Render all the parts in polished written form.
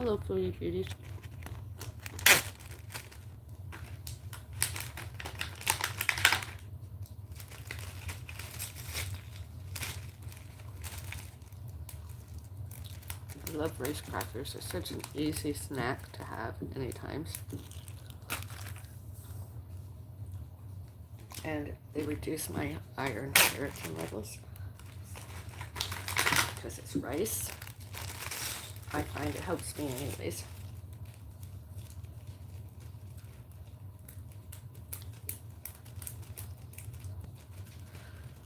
Hello, Foodie Beauties. I love rice crackers. They're such an easy snack to have anytime. And they reduce my iron ferritin levels because it's rice. I find it helps me anyways.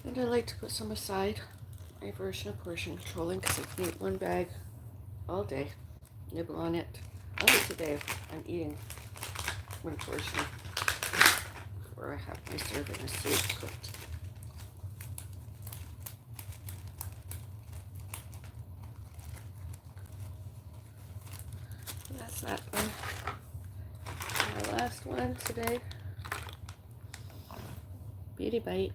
And I like to put some aside, my version of portion controlling, because I can eat one bag all day, nibble on it. Only today I'm eating one portion before I have my serving of soup cooked. So that's that one. And my last one today, Beauty Bite.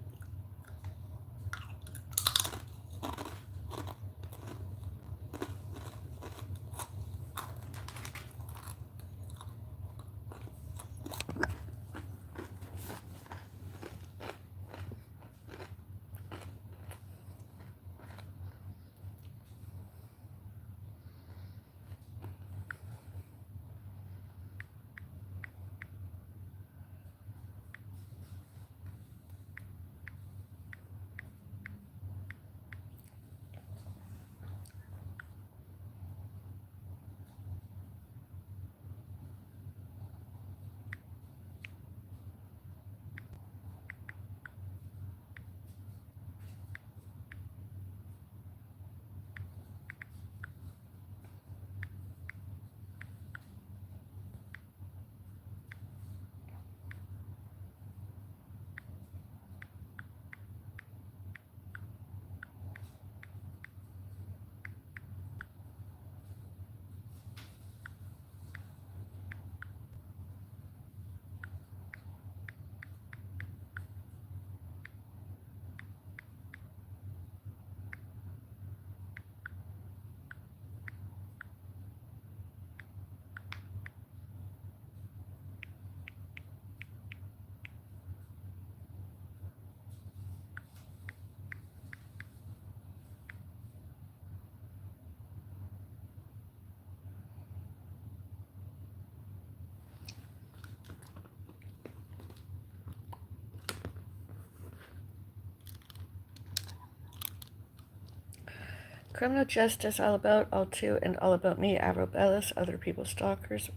Criminal Justice, All About, All To, and All About Me, Avril Bellis, Other People's Stalkers.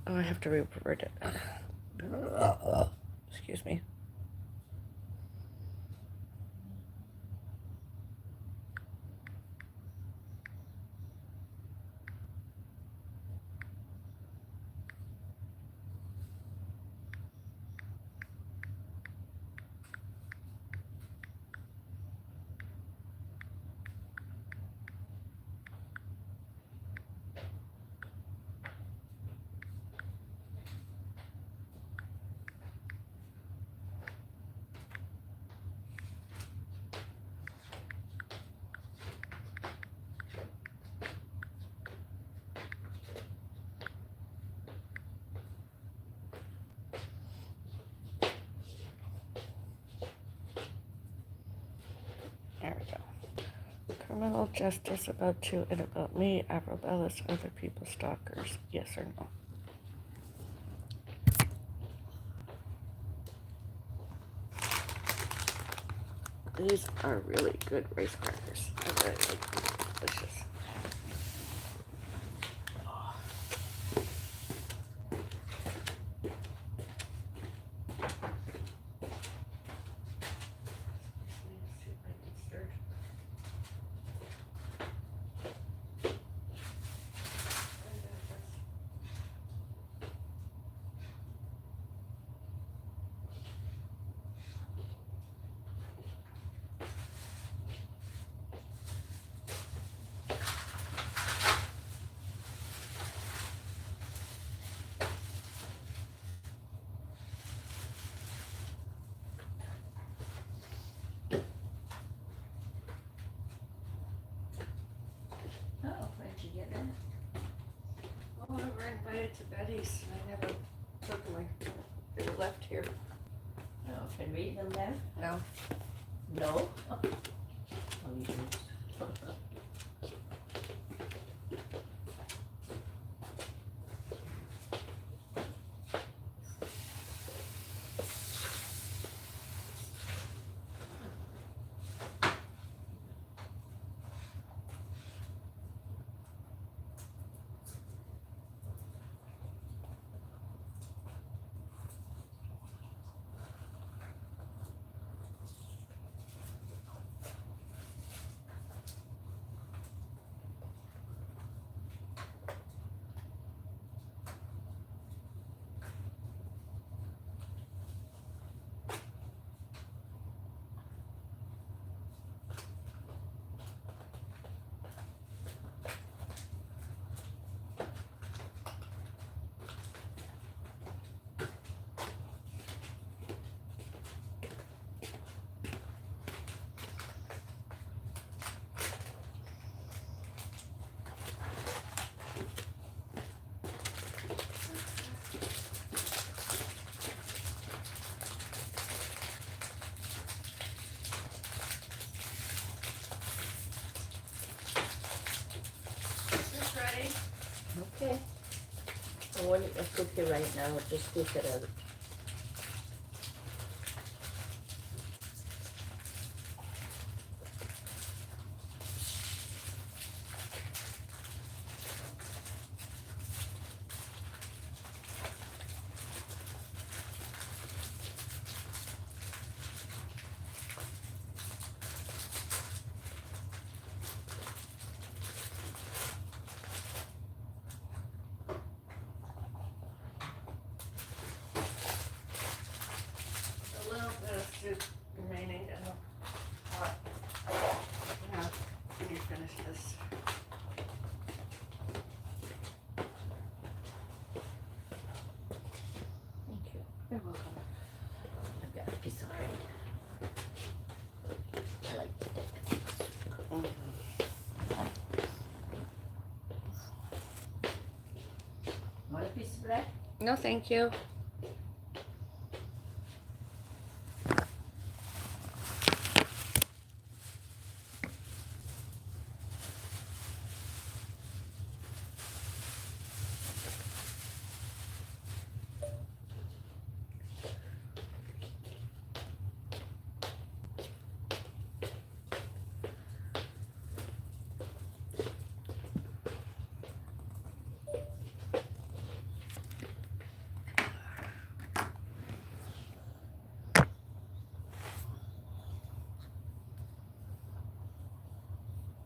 Oh, I have to reword it. Excuse me. There we go. Criminal Justice, About To, and About Me, Avril Bellis, Other People's Stalkers. Yes or no? These are really good rice crackers. I really like them. Delicious. Oh, where'd you get that? Oh, we were invited to Betty's and I never took them. They were left here. No, can read them then? No. No? Oh, you do. Is this ready? Okay. I want it to cook it right now, just cook it out. A little bit of soup remaining in the pot. Yeah, when you finish this. Thank you. You're welcome. I've got a piece of bread. I like to take it. Want a piece of bread? No, thank you.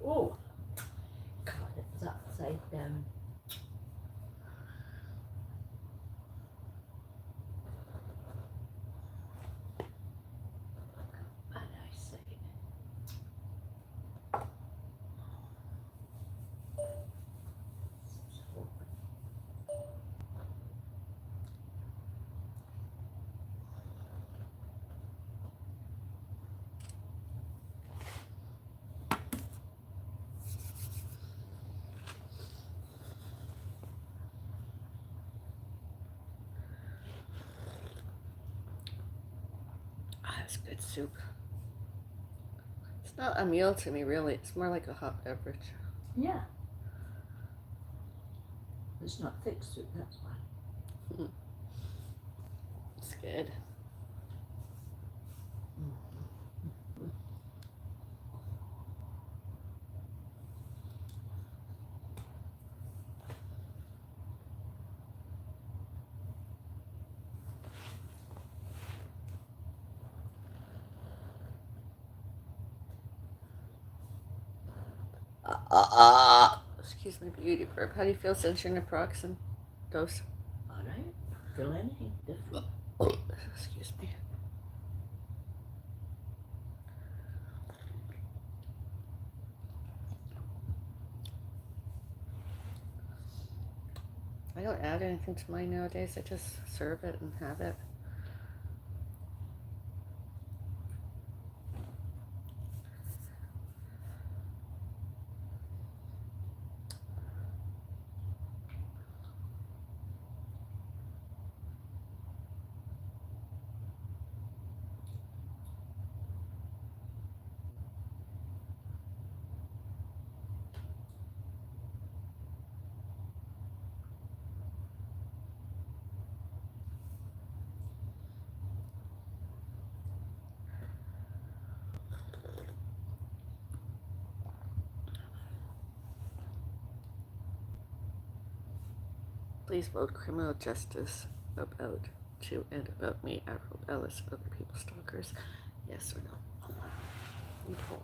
Oh, God, it was upside down. Bad eyesight. Ah, that's good soup. It's not a meal to me, really. It's more like a hot beverage. Yeah. It's not thick soup, that's why. It's good. Excuse me, beauty burp. How do you feel since your naproxen dose? All right. Feel anything different? Excuse me. I don't add anything to mine nowadays. I just serve it and have it. Please vote criminal justice about to and about me, Avril Bellis, other people stalkers. Yes or no? No.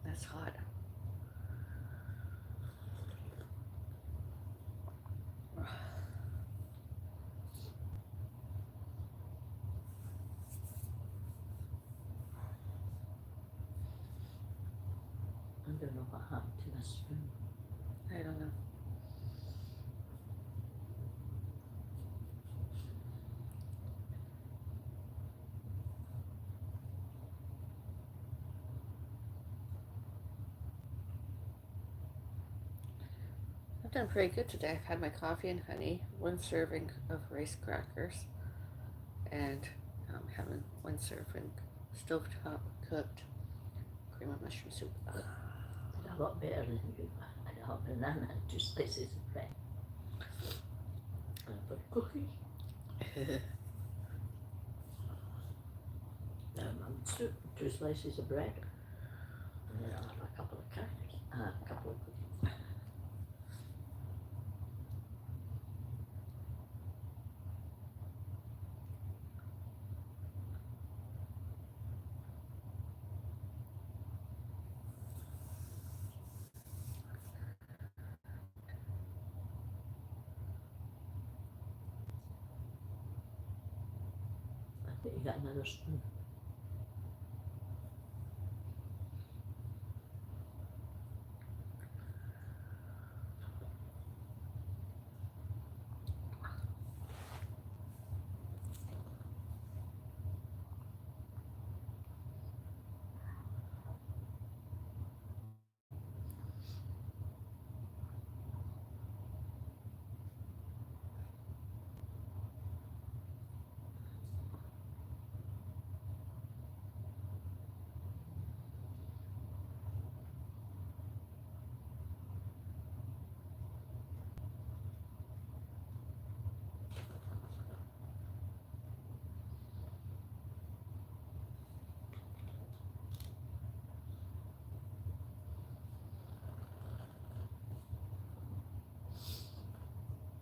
That's hot. I don't know what happened to this spoon. I don't know. I've done pretty good today. I've had my coffee and honey, one serving of rice crackers, and I'm having one serving stovetop cooked cream of mushroom soup. A lot better than you. I had a hot banana and 2 slices of bread. And I put cookies. Soup, 2 slices of bread. And then I'll have a couple of crackers. A couple of cookies. I think you got another spoon.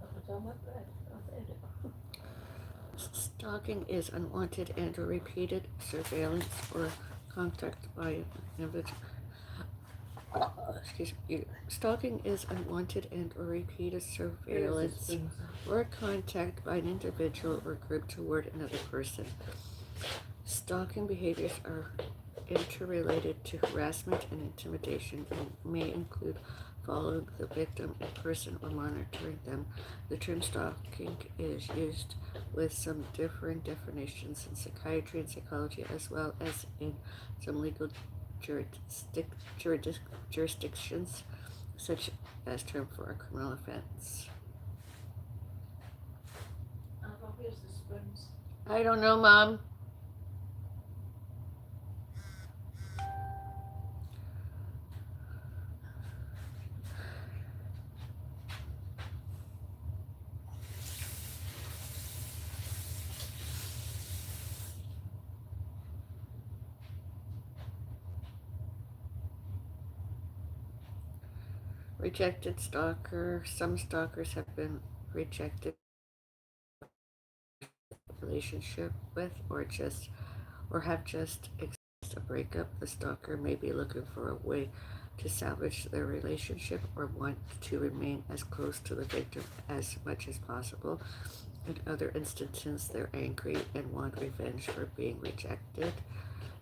That was all my bread. I've ate it. Stalking is unwanted and or repeated surveillance or contact by an individual. Stalking is unwanted and or repeated surveillance or contact by an individual or group toward another person. Stalking behaviors are interrelated to harassment and intimidation and may include following the victim in person or monitoring them. The term stalking is used with some differing definitions in psychiatry and psychology, as well as in some legal jurisdictions, such as term for a criminal offense. Well, here's the spoons. I don't know, Mom. Rejected stalker. Some stalkers have been rejected relationship with or have just experienced a breakup. The stalker may be looking for a way to salvage their relationship or want to remain as close to the victim as much as possible. In other instances, they're angry and want revenge for being rejected.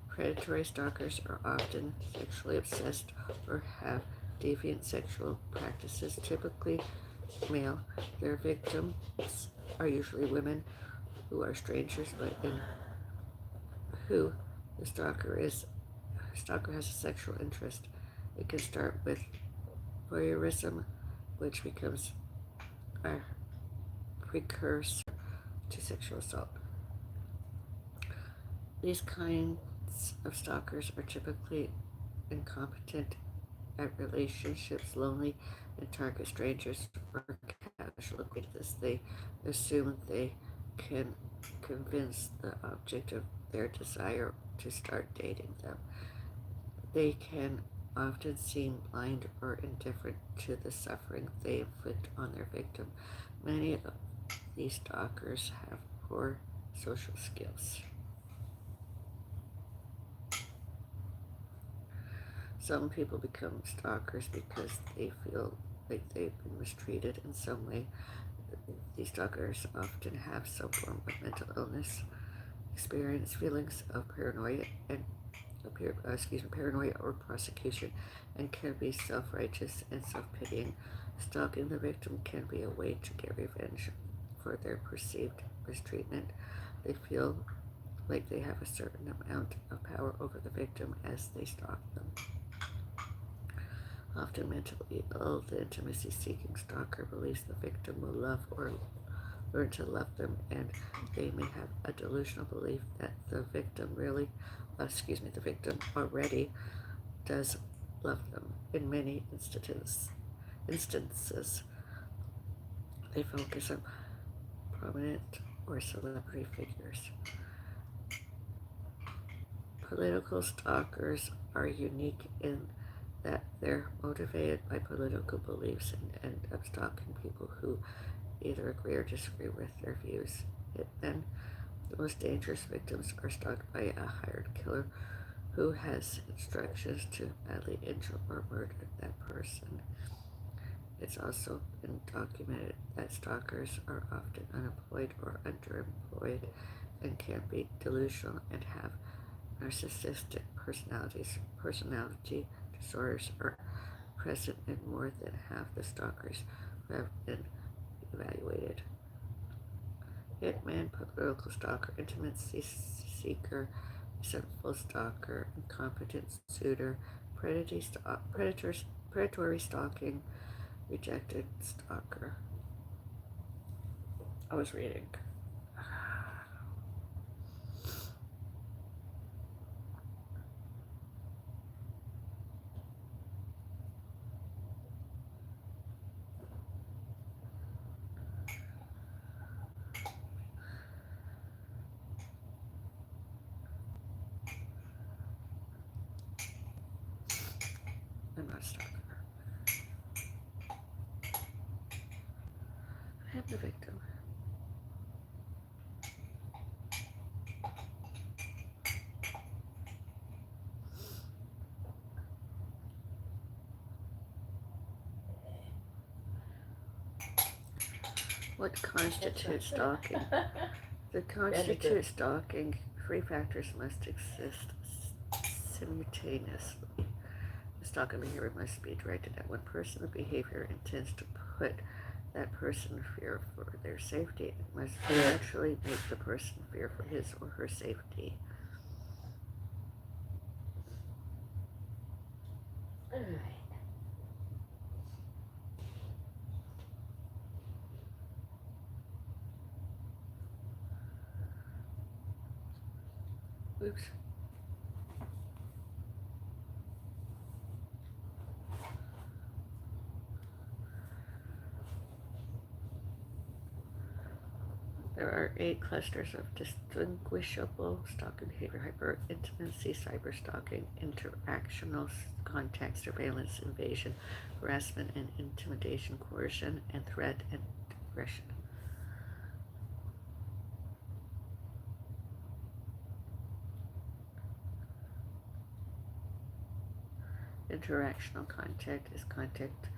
Predatory stalkers are often sexually obsessed or have deviant sexual practices, typically male. Their victims are usually women who are strangers, but in who the stalker has a sexual interest. It can start with voyeurism, which becomes a precursor to sexual assault. These kinds of stalkers are typically incompetent at relationships, lonely, and target strangers or casual acquaintances. They assume they can convince the object of their desire to start dating them. They can often seem blind or indifferent to the suffering they inflict on their victim. Many of these stalkers have poor social skills. Some people become stalkers because they feel like they've been mistreated in some way. These stalkers often have some form of mental illness, experience feelings of paranoia or prosecution, and can be self-righteous and self-pitying. Stalking the victim can be a way to get revenge for their perceived mistreatment. They feel like they have a certain amount of power over the victim as they stalk them. Often mentally ill, the intimacy-seeking stalker believes the victim will love or learn to love them, and they may have a delusional belief that the victim already does love them. In many instances, they focus on prominent or celebrity figures. Political stalkers are unique in that they're motivated by political beliefs and end up stalking people who either agree or disagree with their views. Then, the most dangerous victims are stalked by a hired killer who has instructions to badly injure or murder that person. It's also been documented that stalkers are often unemployed or underemployed and can be delusional and have narcissistic personality disorders are present in more than half the stalkers who have been evaluated. Hitman, political stalker, intimacy seeker, resentful stalker, incompetent suitor, predatory stalking, rejected stalker. I was reading. I'm not a stalker. I am the victim. What constitutes stalking? To constitute stalking, three factors must exist simultaneously. The stalking behavior must be directed at one person. The behavior intends to put that person in fear for their safety. It must actually make the person fear for his or her safety. Alright. Oops. There are 8 clusters of distinguishable stalking behavior: hyper-intimacy, cyber-stalking, interactional contact, surveillance, invasion, harassment and intimidation, coercion, and threat and aggression. Interactional contact is contact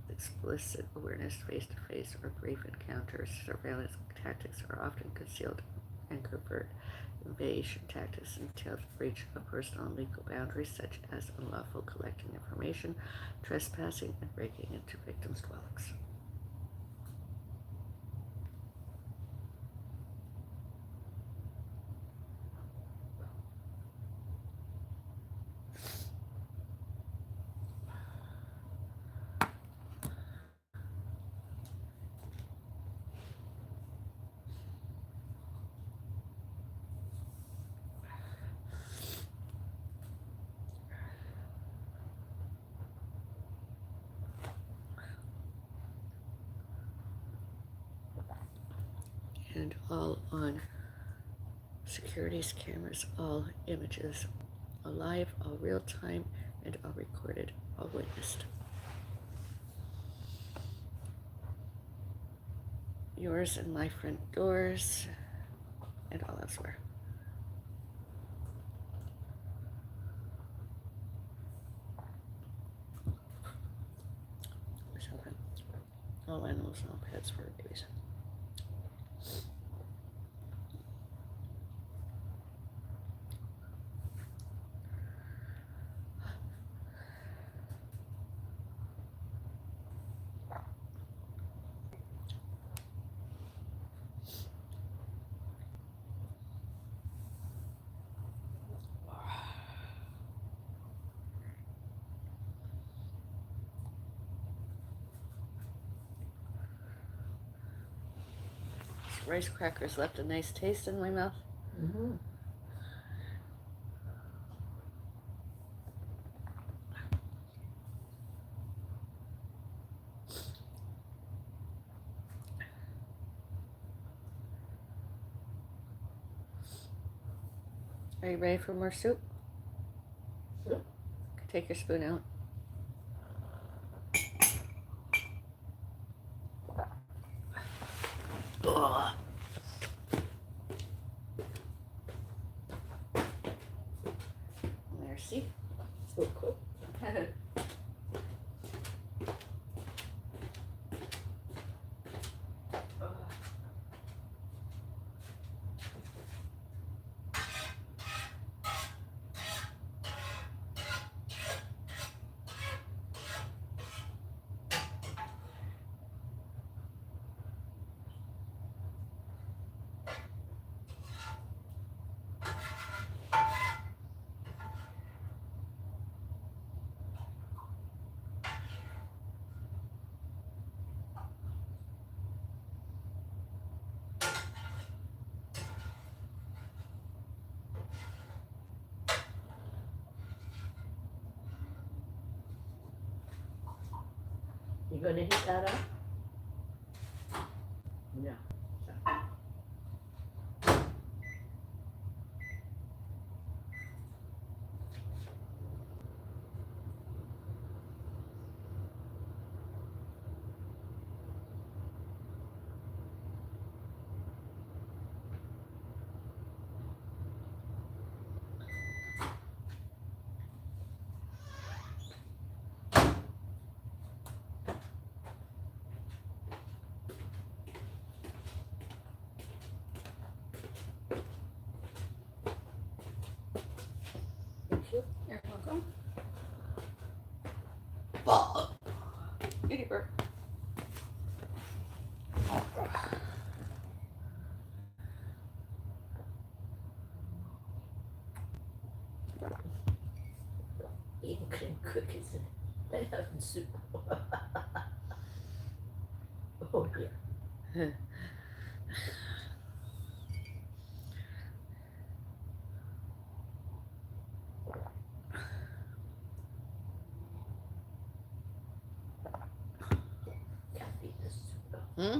with explicit awareness, face-to-face or brief encounters. Surveillance tactics are often concealed and covert. Invasion tactics entail the breach of personal and legal boundaries, such as unlawful collecting information, trespassing, and breaking into victims' dwellings. And all on security's cameras, all images, all live, all real time, and all recorded, all witnessed. Yours and my front doors, and all elsewhere. All animals and all pets for babies. Rice crackers left a nice taste in my mouth. Mm-hmm. Are you ready for more soup? Soup? Take your spoon out. Oh. Merci. So cool. You gonna heat that up? No. You're welcome. Oh. Kitty bird. Eating cream cookies and having soup. Oh dear. Can't beat this soup. Hmm?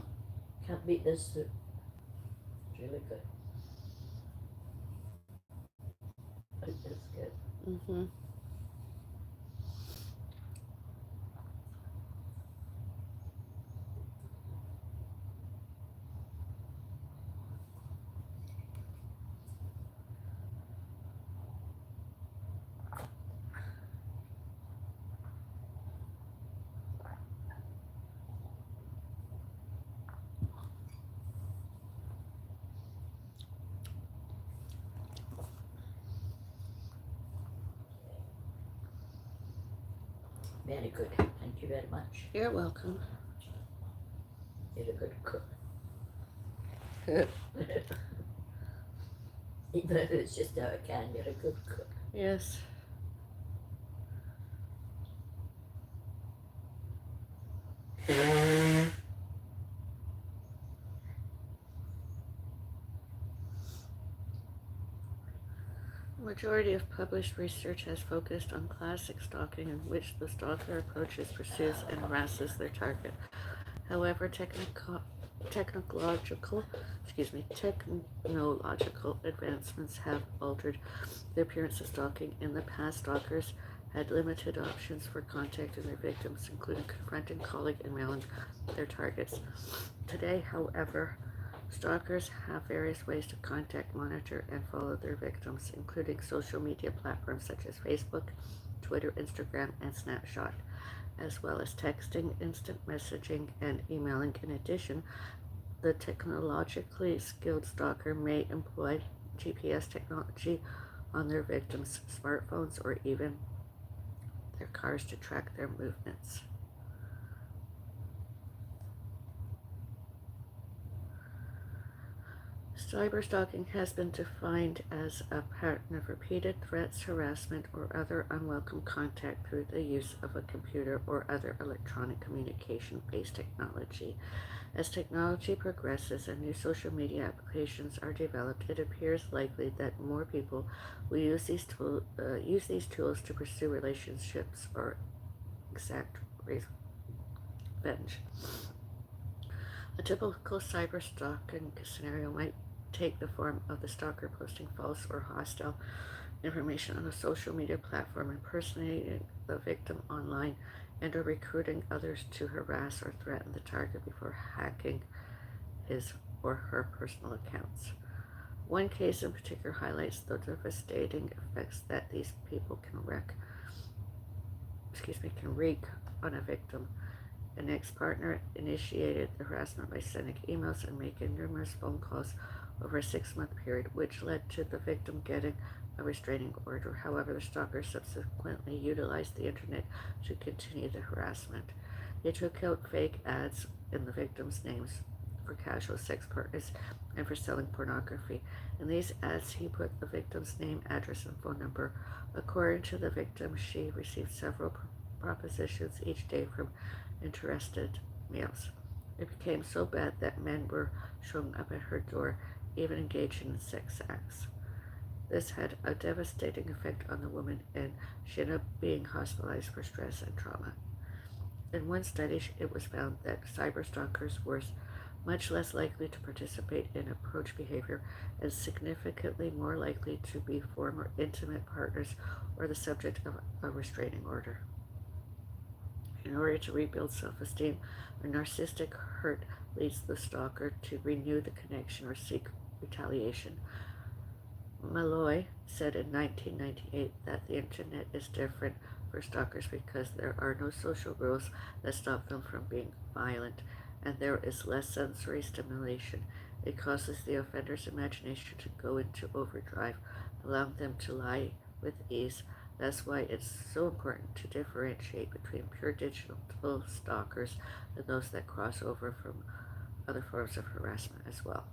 Can't beat this soup. really good. It is good. Mm-hmm. Very good. Thank you very much. You're welcome. You're a good cook. Even if it's just out of can, you're a good cook. Yes. The majority of published research has focused on classic stalking, in which the stalker approaches, pursues, and harasses their target. However, technological advancements have altered the appearance of stalking. In the past, stalkers had limited options for contacting their victims, including confronting, calling, and mailing their targets. Today, however, stalkers have various ways to contact, monitor, and follow their victims, including social media platforms such as Facebook, Twitter, Instagram, and Snapchat, as well as texting, instant messaging, and emailing. In addition, the technologically skilled stalker may employ GPS technology on their victims' smartphones or even their cars to track their movements. Cyberstalking has been defined as a pattern of repeated threats, harassment, or other unwelcome contact through the use of a computer or other electronic communication-based technology. As technology progresses and new social media applications are developed, it appears likely that more people will use these tools to pursue relationships or exact revenge. A typical cyberstalking scenario might take the form of the stalker posting false or hostile information on a social media platform, impersonating the victim online, and or recruiting others to harass or threaten the target before hacking his or her personal accounts. One case in particular highlights the devastating effects that these people can wreak on a victim. An ex-partner initiated the harassment by sending emails and making numerous phone calls over a 6-month period, which led to the victim getting a restraining order. However, the stalker subsequently utilized the internet to continue the harassment. He took out fake ads in the victim's names for casual sex partners and for selling pornography. In these ads, he put the victim's name, address, and phone number. According to the victim, she received several propositions each day from interested males. It became so bad that men were showing up at her door, even engaging in sex acts. This had a devastating effect on the woman, and she ended up being hospitalized for stress and trauma. In one study, it was found that cyberstalkers were much less likely to participate in approach behavior and significantly more likely to be former intimate partners or the subject of a restraining order. In order to rebuild self-esteem, a narcissistic hurt leads the stalker to renew the connection or seek retaliation. Malloy said in 1998 that the internet is different for stalkers because there are no social rules that stop them from being violent, and there is less sensory stimulation. It causes the offender's imagination to go into overdrive, allowing them to lie with ease. That's why it's so important to differentiate between pure digital stalkers and those that cross over from other forms of harassment as well.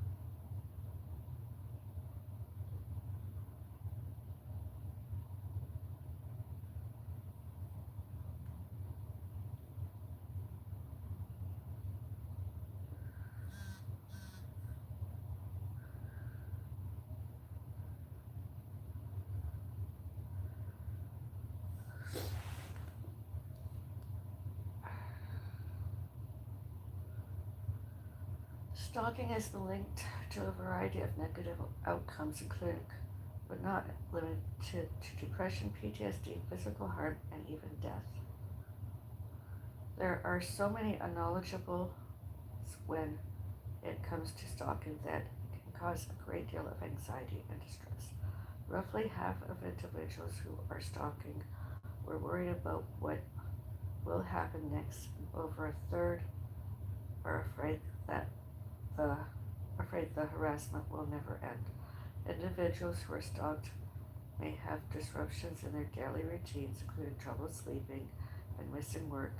Stalking has been linked to a variety of negative outcomes, including but not limited to depression, PTSD, physical harm, and even death. There are so many unknowledgeables when it comes to stalking that it can cause a great deal of anxiety and distress. Roughly half of individuals who are stalking were worried about what will happen next, and over a third are afraid the harassment will never end. Individuals who are stalked may have disruptions in their daily routines, including trouble sleeping and missing work.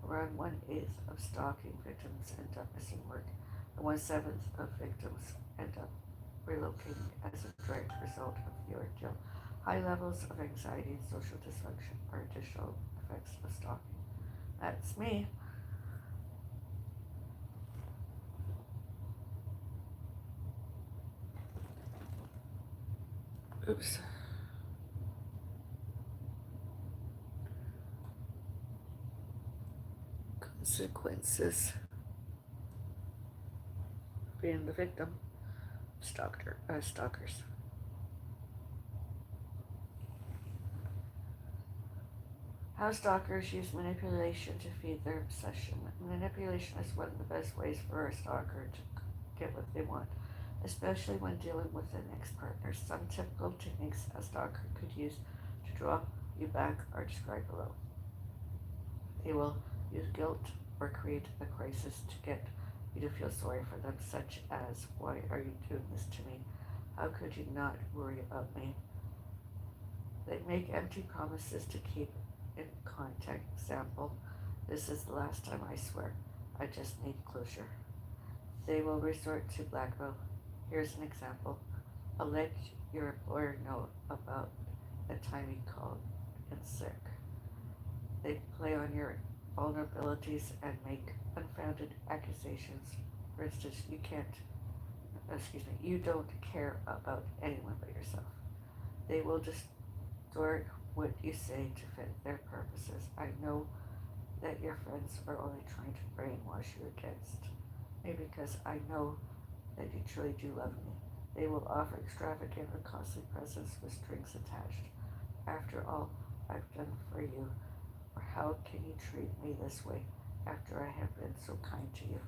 Around 1/8 of stalking victims end up missing work, and 1/7 of victims end up relocating as a direct result of the ordeal. High levels of anxiety and social dysfunction are additional effects of stalking. That's me. Oops. Consequences. Being the victim of stalkers. How stalkers use manipulation to feed their obsession. Manipulation is one of the best ways for a stalker to get what they want, especially when dealing with an ex-partner. Some typical techniques a stalker could use to draw you back are described below. They will use guilt or create a crisis to get you to feel sorry for them, such as, "Why are you doing this to me? How could you not worry about me?" They make empty promises to keep in contact. Example, "This is the last time, I swear. I just need closure." They will resort to blackmail. Here's an example. "I'll let your employer know about the time you called in sick." They play on your vulnerabilities and make unfounded accusations. For instance, you don't care about anyone but yourself. They will distort what you say to fit their purposes. "I know that your friends are only trying to brainwash you against me because I know that you truly do love me." They will offer extravagant or costly presents with strings attached. "After all I've done for you, or how can you treat me this way after I have been so kind to you?"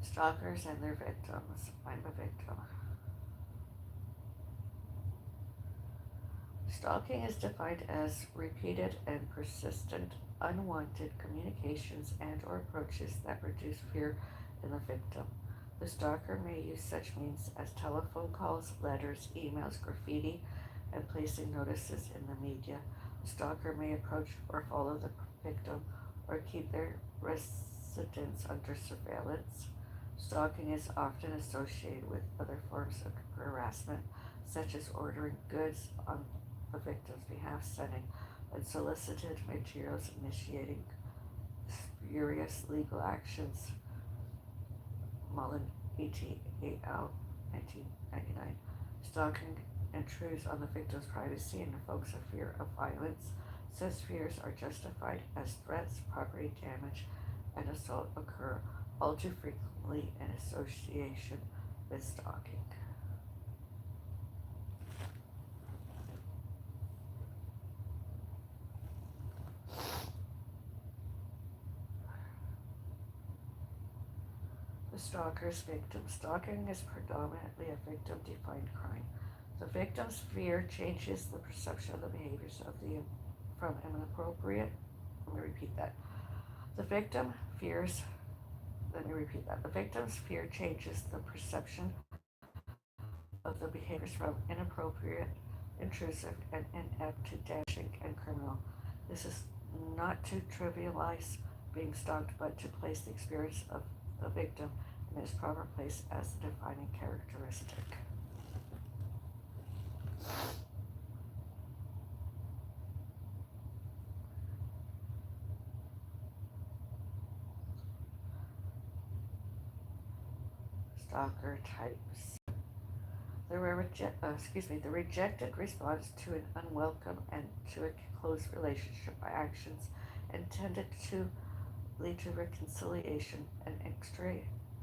Stalkers and their victims. I'm a victim. Stalking is defined as repeated and persistent unwanted communications and or approaches that produce fear in the victim. The stalker may use such means as telephone calls, letters, emails, graffiti, and placing notices in the media. The stalker may approach or follow the victim or keep their residence under surveillance. Stalking is often associated with other forms of harassment, such as ordering goods on the victim's behalf, sending unsolicited materials, initiating spurious legal actions. Mullen, et al., 1999. Stalking intrudes on the victim's privacy and evokes a fear of violence. Such fears are justified as threats, property damage, and assault occur all too frequently in association with stalking. The stalker's victim. Stalking is predominantly a victim-defined crime. The victim's fear changes the perception of the behaviors of the from inappropriate. Let me repeat that. The victim fears. Let me repeat that. The victim's fear changes the perception of the behaviors from inappropriate, intrusive, and inept to damaging and criminal. This is not to trivialize being stalked, but to place the experience of the victim in its proper place as a defining characteristic. stalker types. The rejected response to an unwelcome and to a close relationship by actions intended to lead to reconciliation and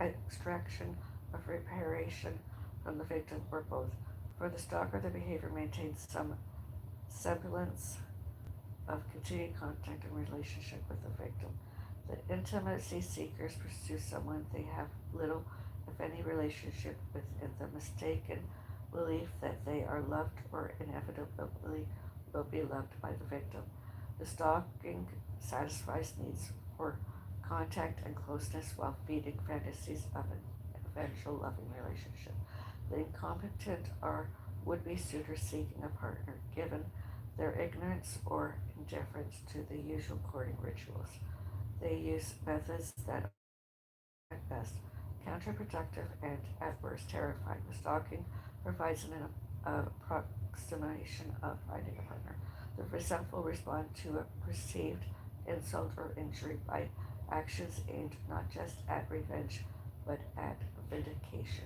extraction of reparation from the victim or both. For the stalker, the behavior maintains some semblance of continued contact and relationship with the victim. The intimacy seekers pursue someone they have little, if any, relationship with in the mistaken belief that they are loved or inevitably will be loved by the victim. The stalking satisfies needs for contact and closeness while feeding fantasies of an eventual loving relationship. The incompetent are would-be suitors seeking a partner, given their ignorance or indifference to the usual courting rituals. They use methods that are at best counterproductive and at worst terrifying. The stalking provides an approximation of finding a partner. The resentful respond to a perceived insult or injury by actions aimed not just at revenge but at vindication.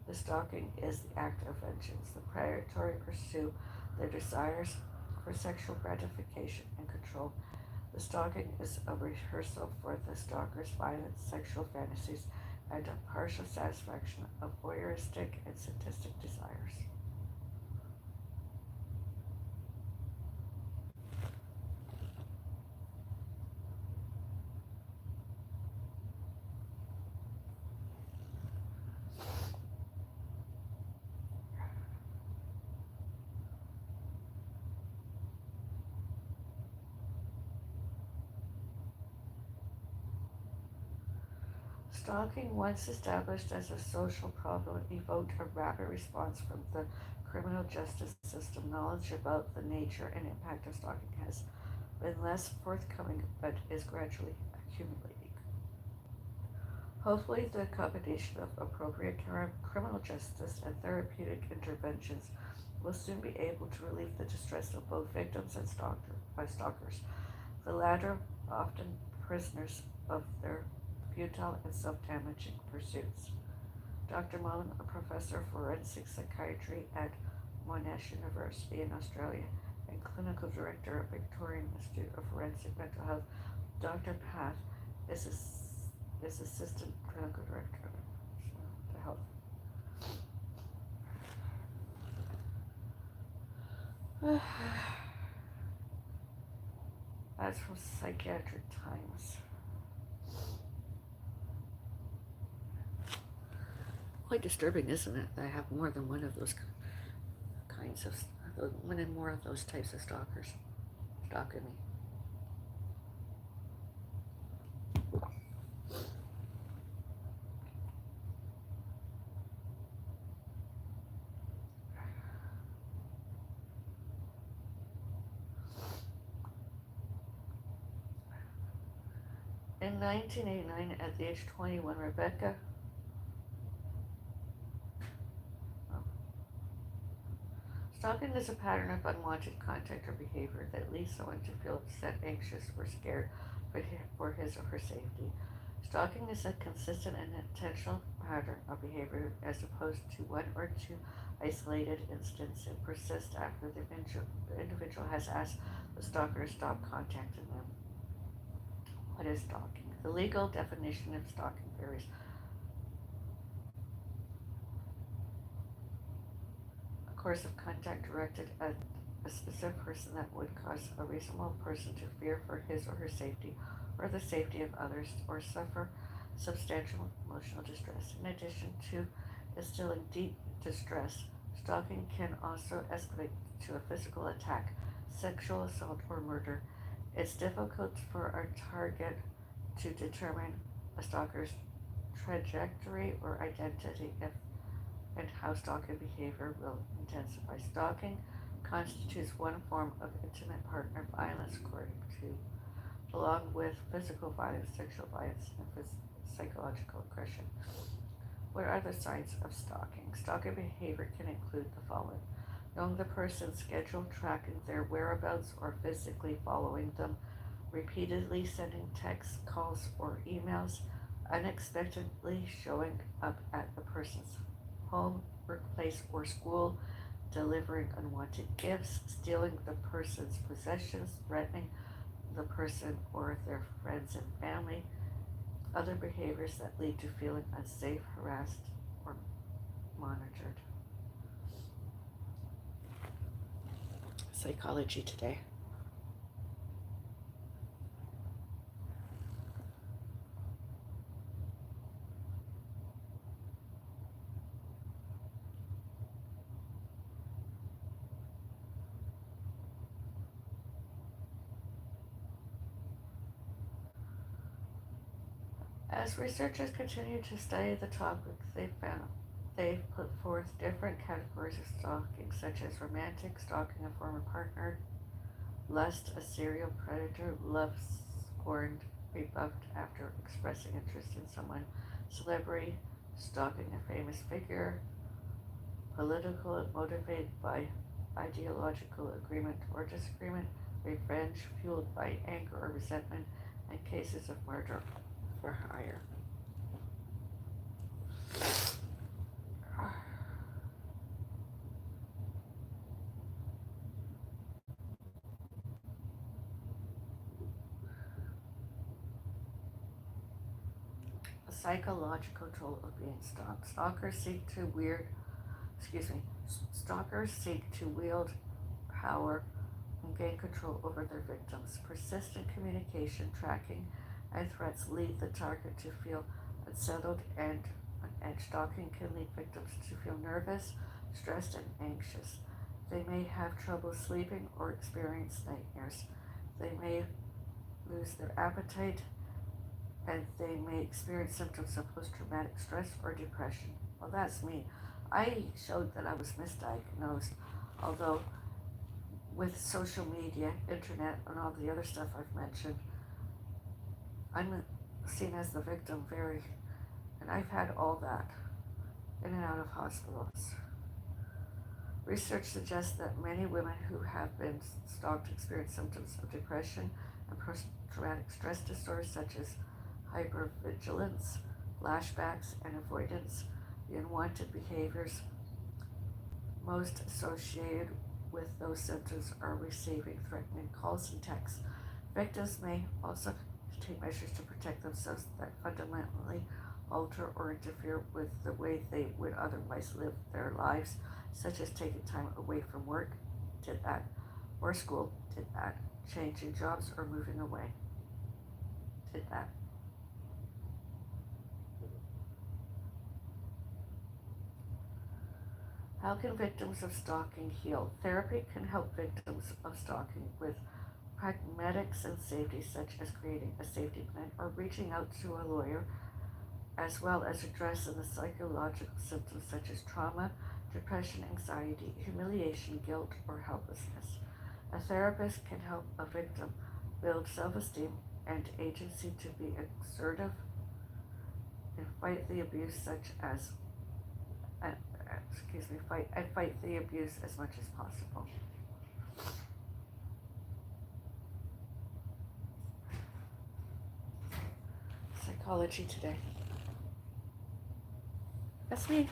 The stalking is the act of vengeance. The predatory pursue their desires for sexual gratification and control. The stalking is a rehearsal for the stalker's violent sexual fantasies and a partial satisfaction of voyeuristic and sadistic desires. Stalking, once established as a social problem, evoked a rapid response from the criminal justice system. Knowledge about the nature and impact of stalking has been less forthcoming but is gradually accumulating. Hopefully, the combination of appropriate criminal justice and therapeutic interventions will soon be able to relieve the distress of both victims and stalkers, the latter often prisoners of their futile and self-damaging pursuits. Dr. Mullen, a professor of forensic psychiatry at Monash University in Australia and clinical director of Victorian Institute of Forensic Mental Health. Dr. Path is assistant clinical director of the health. That's from Psychiatric Times. Quite disturbing, isn't it? That I have more than one of those kinds of, one and more of those types of stalkers stalking me. In 1989, at the age of 21, Rebecca Stalking is a pattern of unwanted contact or behavior that leads someone to feel upset, anxious, or scared for his or her safety. Stalking is a consistent and intentional pattern of behavior as opposed to one or two isolated instances and persists after the individual has asked the stalker to stop contacting them. What is stalking? The legal definition of stalking varies. Course of contact directed at a specific person that would cause a reasonable person to fear for his or her safety or the safety of others or suffer substantial emotional distress. In addition to instilling deep distress, stalking can also escalate to a physical attack, sexual assault, or murder. It's difficult for our target to determine a stalker's trajectory or identity if and how stalking behavior will intensify. Stalking constitutes one form of intimate partner violence according to, along with physical violence, sexual violence, and psychological aggression. What are the signs of stalking? Stalking behavior can include the following: knowing the person's schedule, tracking their whereabouts, or physically following them, repeatedly sending texts, calls, or emails, unexpectedly showing up at a person's home, workplace, or school, delivering unwanted gifts, stealing the person's possessions, threatening the person or their friends and family, other behaviors that lead to feeling unsafe, harassed, or monitored. Psychology today. As researchers continue to study the topic, they've put forth different categories of stalking, such as romantic stalking a former partner, lust, a serial predator, love scorned, rebuffed after expressing interest in someone, celebrity, stalking a famous figure, political and motivated by ideological agreement or disagreement, revenge fueled by anger or resentment, and cases of murder for hire. The psychological toll of being stalked. Stalkers seek to wield power and gain control over their victims. Persistent communication, tracking, and threats lead the target to feel unsettled and on edge. Stalking can lead victims to feel nervous, stressed, and anxious. They may have trouble sleeping or experience nightmares. They may lose their appetite, and they may experience symptoms of post-traumatic stress or depression. Well, that's me. I showed that I was misdiagnosed, although with social media, internet, and all the other stuff I've mentioned, I'm seen as the victim and I've had all that in and out of hospitals. Research suggests that many women who have been stalked experience symptoms of depression and post-traumatic stress disorders such as hypervigilance, flashbacks, and avoidance. The unwanted behaviors most associated with those symptoms are receiving threatening calls and texts. Victims may also take measures to protect themselves that fundamentally alter or interfere with the way they would otherwise live their lives, such as taking time away from work, did that, or school, did that, changing jobs or moving away, did that. How can victims of stalking heal? Therapy can help victims of stalking with pragmatics and safety, such as creating a safety plan or reaching out to a lawyer, as well as addressing the psychological symptoms such as trauma, depression, anxiety, humiliation, guilt, or helplessness. A therapist can help a victim build self-esteem and agency to be assertive and fight the abuse fight the abuse as much as possible. Psychology today. That's me.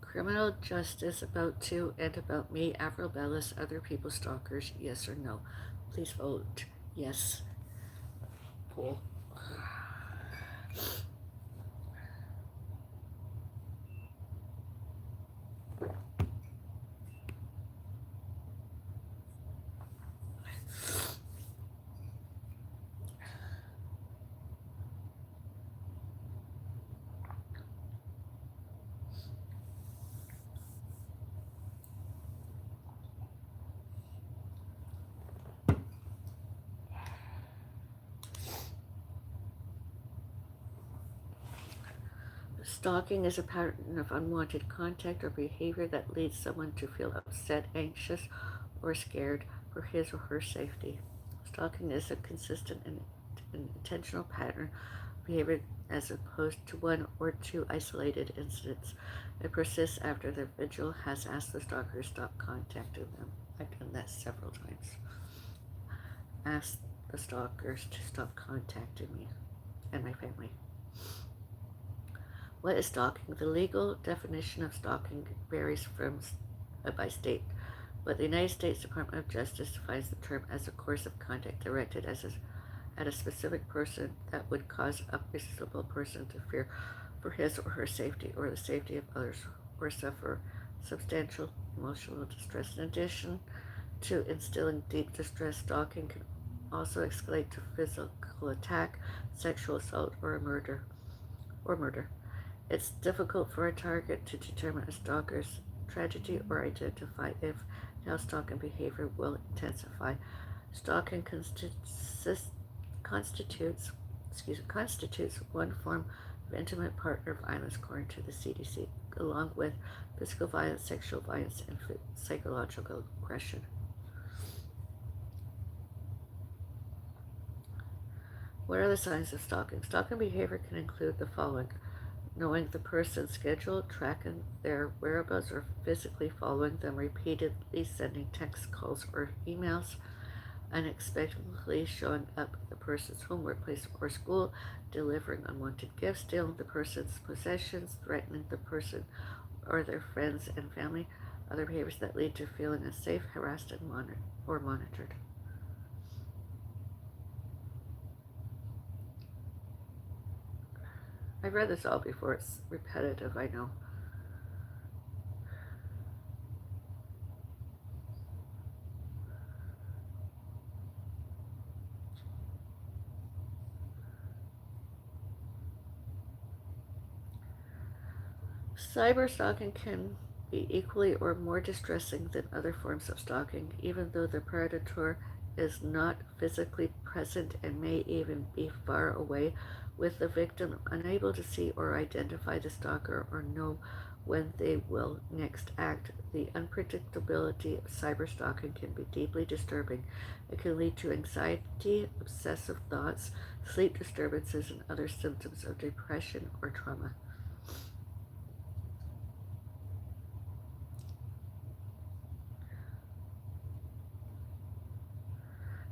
Criminal justice about to and about me, Avril Bellis, other people stalkers, yes or no? Please vote yes. Poll. Stalking is a pattern of unwanted contact or behavior that leads someone to feel upset, anxious, or scared for his or her safety. Stalking is a consistent and intentional pattern of behavior as opposed to one or two isolated incidents. It persists after the individual has asked the stalker to stop contacting them. I've done that several times. Ask the stalkers to stop contacting me and my family. What is stalking? The legal definition of stalking varies by state, but the United States Department of Justice defines the term as a course of conduct directed at a specific person that would cause a reasonable person to fear for his or her safety or the safety of others, or suffer substantial emotional distress. In addition to instilling deep distress, stalking can also escalate to physical attack, sexual assault, or murder. It's difficult for a target to determine a stalker's tragedy or identify if how stalking behavior will intensify. Stalking constitutes one form of intimate partner violence according to the CDC, along with physical violence, sexual violence, and psychological aggression. What are the signs of stalking? Stalking behavior can include the following: knowing the person's schedule, tracking their whereabouts, or physically following them, repeatedly sending texts, calls, or emails, unexpectedly showing up at the person's home, workplace, or school, delivering unwanted gifts, stealing the person's possessions, threatening the person or their friends and family, other behaviors that lead to feeling unsafe, harassed, and monitored. I've read this all before. It's repetitive, I know. Cyber stalking can be equally or more distressing than other forms of stalking, even though the predator is not physically present and may even be far away, with the victim unable to see or identify the stalker or know when they will next act. The unpredictability of cyber stalking can be deeply disturbing. It can lead to anxiety, obsessive thoughts, sleep disturbances, and other symptoms of depression or trauma.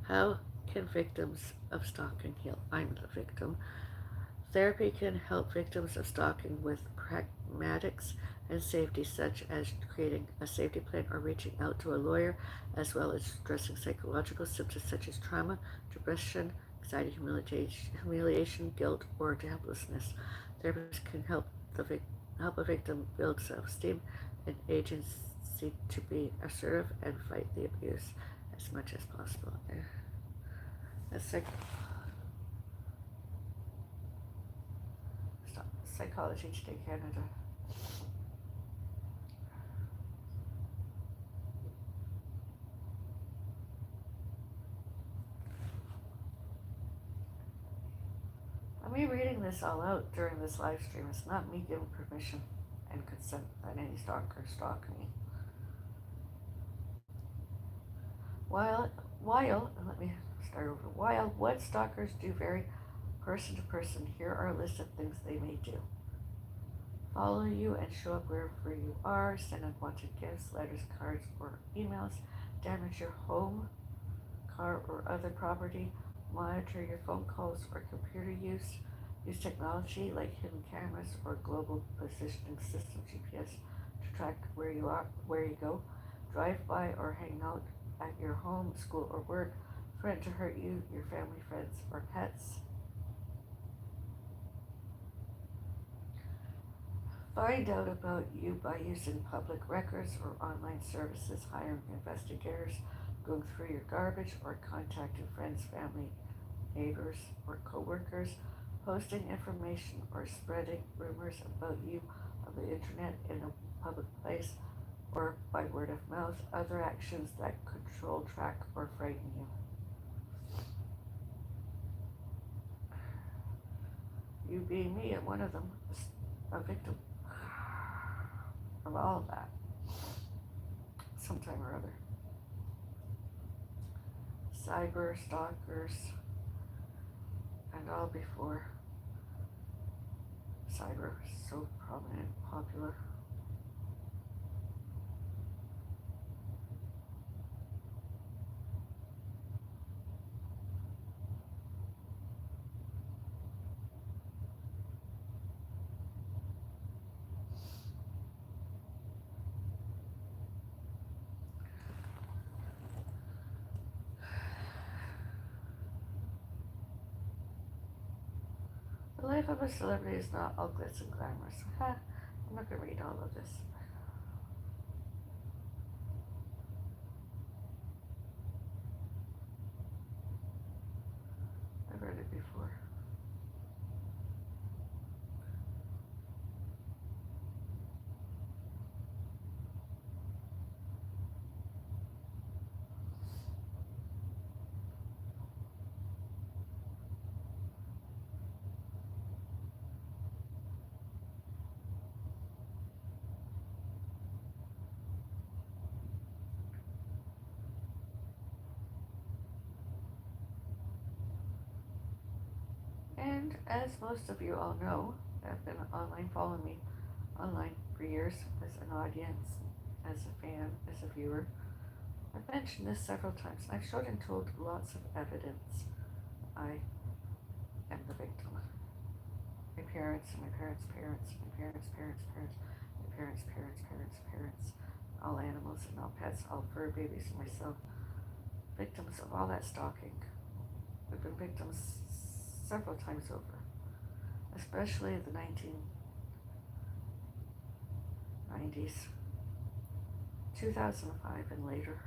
How can victims of stalking heal? I'm the victim. Therapy can help victims of stalking with pragmatics and safety, such as creating a safety plan or reaching out to a lawyer, as well as addressing psychological symptoms such as trauma, depression, anxiety, humiliation, guilt, or helplessness. Therapists can help a victim build self-esteem and agency to be assertive and fight the abuse as much as possible. That's Psychology Today Canada. Me reading this all out during this live stream is not me giving permission and consent that any stalker stalk me. While let me start over. While what stalkers do vary person to person, here are a list of things they may do: follow you and show up wherever you are, send unwanted gifts, letters, cards, or emails, damage your home, car, or other property, monitor your phone calls or computer use technology like hidden cameras or global positioning system GPS to track where you are, where you go, drive by or hang out at your home, school, or work, threaten to hurt you, your family, friends, or pets. Find out about you by using public records or online services, hiring investigators, going through your garbage, or contacting friends, family, neighbors, or co-workers, posting information or spreading rumors about you on the internet in a public place or by word of mouth, other actions that control, track, or frighten you. You being me, I'm one of them. a victim of all of that sometime or other. Cyber stalkers, and all before cyber was so prominent and popular. The life of a celebrity is not all glitz and glamorous. I'm not going to read all of this. I've read it before. And as most of you all know, have been online following me online for years as an audience, as a fan, as a viewer. I've mentioned this several times. I've showed and told lots of evidence. I am the victim. My parents and my parents' parents, my parents' parents' parents, my parents' parents' parents' parents, all animals and all pets, all fur babies and myself, victims of all that stalking. We've been victims several times over, especially the 1990s, 2005 and later.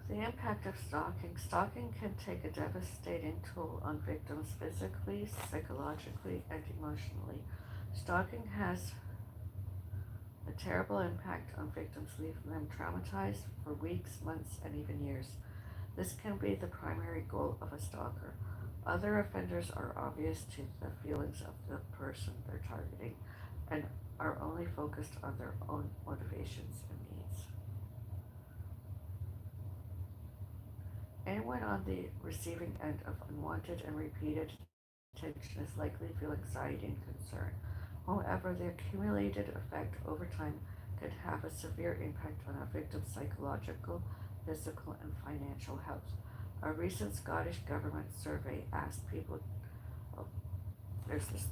The impact of stalking. Stalking can take a devastating toll on victims physically, psychologically, and emotionally. Stalking has a terrible impact on victims, leaving them traumatized for weeks, months, and even years. This can be the primary goal of a stalker. Other offenders are obvious to the feelings of the person they're targeting and are only focused on their own motivations and needs. Anyone on the receiving end of unwanted and repeated attention is likely to feel anxiety and concern. However, the accumulated effect over time can have a severe impact on a victim's psychological, physical, and financial health. A recent Scottish government survey asked people, oh, there's this,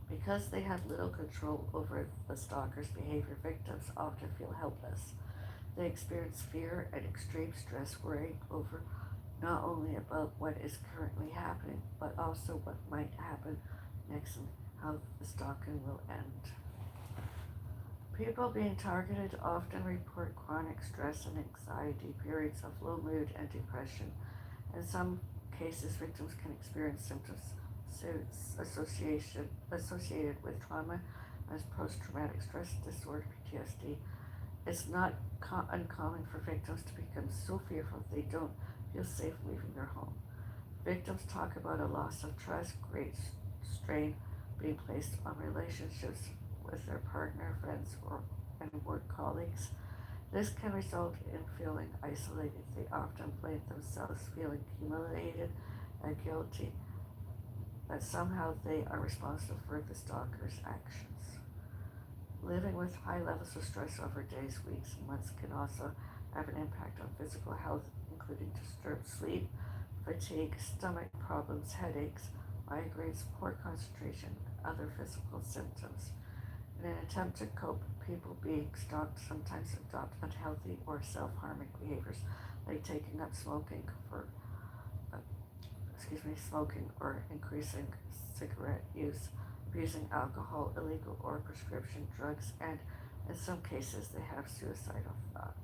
because they had little control over the stalker's behavior, victims often feel helpless. They experience fear and extreme stress, worrying over not only about what is currently happening, but also what might happen next and how the stalking will end. People being targeted often report chronic stress and anxiety, periods of low mood and depression. In some cases, victims can experience symptoms associated with trauma as post-traumatic stress disorder, PTSD. It's not uncommon for victims to become so fearful they don't feel safe leaving their home. Victims talk about a loss of trust, great strain being placed on relationships with their partner, friends, and work colleagues. This can result in feeling isolated. They often blame themselves, feeling humiliated and guilty that somehow they are responsible for the stalker's actions. Living with high levels of stress over days, weeks, and months can also have an impact on physical health, including disturbed sleep, fatigue, stomach problems, headaches, migraines, poor concentration, and other physical symptoms. In an attempt to cope, people being stalked sometimes adopt unhealthy or self-harming behaviors like taking up smoking for, uh, smoking or increasing cigarette use, abusing alcohol, illegal or prescription drugs, and in some cases they have suicidal thoughts.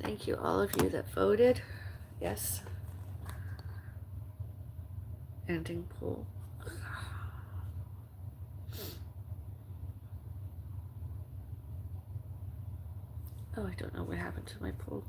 Thank you, all of you that voted. Yes. Ending poll. Oh, I don't know what happened to my poll.